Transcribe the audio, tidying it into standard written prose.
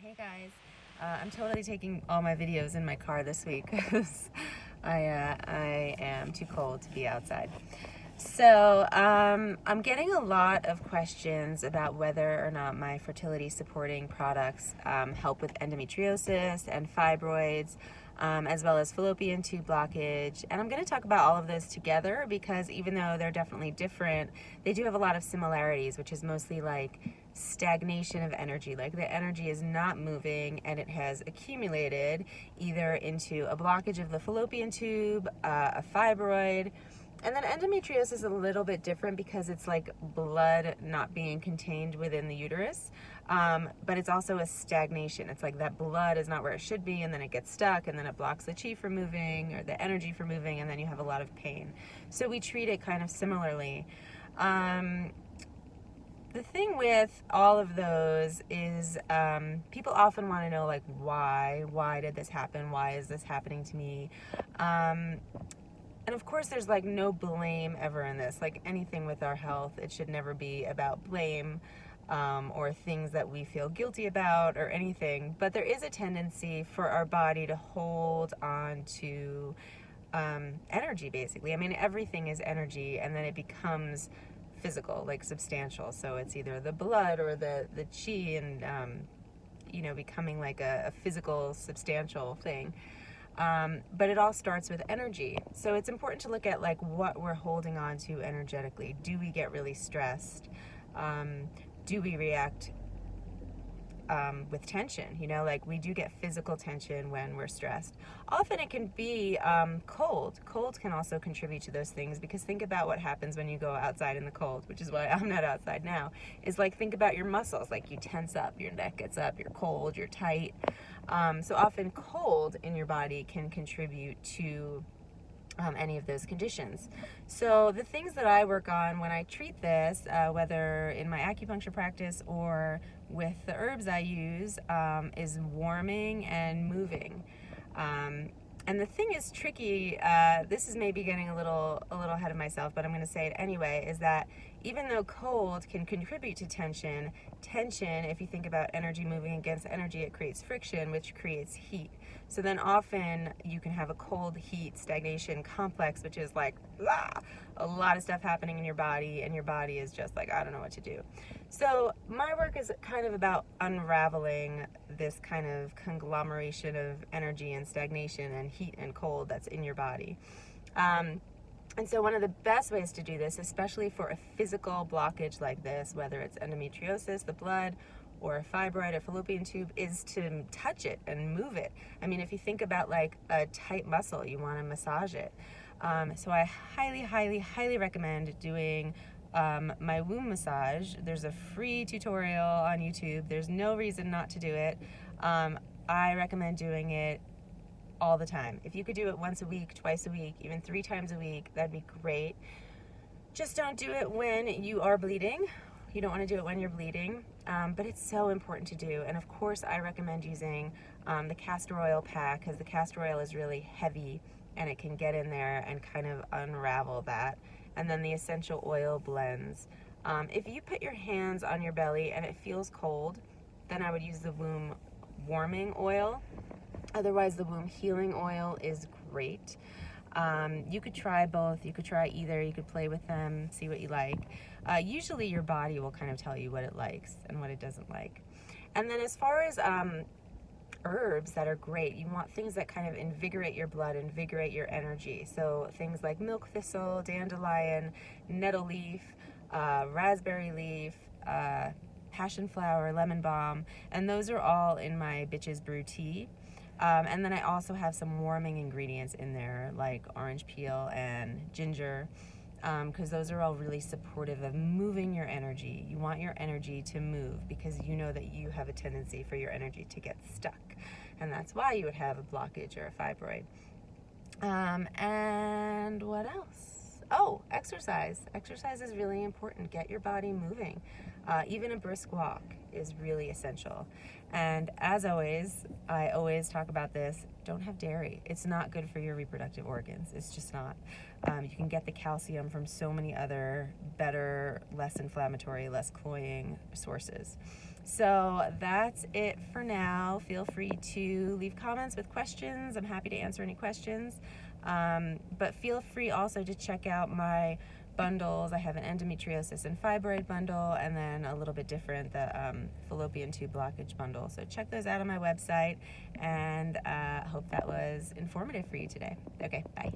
Hey guys, I'm totally taking all my videos in my car this week because I am too cold to be outside. So I'm getting a lot of questions about whether or not my fertility supporting products help with endometriosis and fibroids, as well as fallopian tube blockage. And I'm going to talk about all of those together because even though they're definitely different, they do have a lot of similarities, which is mostly like stagnation of energy. Like the energy is not moving and it has accumulated either into a blockage of the fallopian tube, a fibroid. And then endometriosis is a little bit different because it's like blood not being contained within the uterus, but it's also a stagnation. It's like that blood is not where it should be, and then it gets stuck, and then it blocks the chi from moving or the energy from moving, and then you have a lot of pain. So we treat it kind of similarly. The thing with all of those is people often want to know, like, why did this happen? Why is this happening to me? And of course, there's like no blame ever in this. Like anything with our health, it should never be about blame or things that we feel guilty about or anything. But there is a tendency for our body to hold on to energy, basically. I mean, everything is energy, and then it becomes physical, like substantial. So it's either the blood or the chi, and becoming like a physical, substantial thing. But it all starts with energy. So it's important to look at like what we're holding on to energetically. Do we get really stressed? Do we react with tension? Like we do get physical tension when we're stressed. Often it can be cold. Cold can also contribute to those things, because think about what happens when you go outside in the cold, which is why I'm not outside now, is like think about your muscles. Like you tense up, your neck gets up, you're cold, you're tight. So often cold in your body can contribute to any of those conditions. So the things that I work on when I treat this, whether in my acupuncture practice or with the herbs I use, is warming and moving. And the thing is tricky, this is maybe getting a little ahead of myself, but I'm going to say it anyway, is that even though cold can contribute to tension, if you think about energy moving against energy, it creates friction, which creates heat. So then often you can have a cold heat stagnation complex, which is like a lot of stuff happening in your body, and your body is just like, I don't know what to do. So my work is kind of about unraveling this kind of conglomeration of energy and stagnation and heat and cold that's in your body. And so one of the best ways to do this, especially for a physical blockage like this, whether it's endometriosis, the blood, or a fibroid, a fallopian tube, is to touch it and move it. I mean, if you think about like a tight muscle, you want to massage it. So I highly, highly, highly recommend doing my womb massage. There's a free tutorial on YouTube. There's no reason not to do it. I recommend doing it all the time. If you could do it once a week, twice a week, even 3 times a week, that'd be great. Just don't do it when you are bleeding. You don't want to do it when you're bleeding, but it's so important to do. And of course, I recommend using the castor oil pack, because the castor oil is really heavy and it can get in there and kind of unravel that. And then the essential oil blends. If you put your hands on your belly and it feels cold, then I would use the womb warming oil. Otherwise, the womb healing oil is great. You could try both. You could try either. You could play with them, see what you like. Usually your body will kind of tell you what it likes and what it doesn't like. And then as far as herbs that are great, you want things that kind of invigorate your blood, invigorate your energy. So things like milk thistle, dandelion, nettle leaf, raspberry leaf, passion flower, lemon balm, and those are all in my Bitches Brew tea. And then I also have some warming ingredients in there, like orange peel and ginger, because those are all really supportive of moving your energy. You want your energy to move because you know that you have a tendency for your energy to get stuck, and that's why you would have a blockage or a fibroid. And what else? Oh, exercise. Exercise is really important. Get your body moving. Even a brisk walk is really essential. And as always, I always talk about this, don't have dairy. It's not good for your reproductive organs. It's just not. You can get the calcium from so many other better, less inflammatory, less cloying sources. So that's it for now. Feel free to leave comments with questions. I'm happy to answer any questions. But feel free also to check out my bundles. I have an endometriosis and fibroid bundle, and then a little bit different, the fallopian tube blockage bundle. So check those out on my website, and hope that was informative for you today. Okay, bye.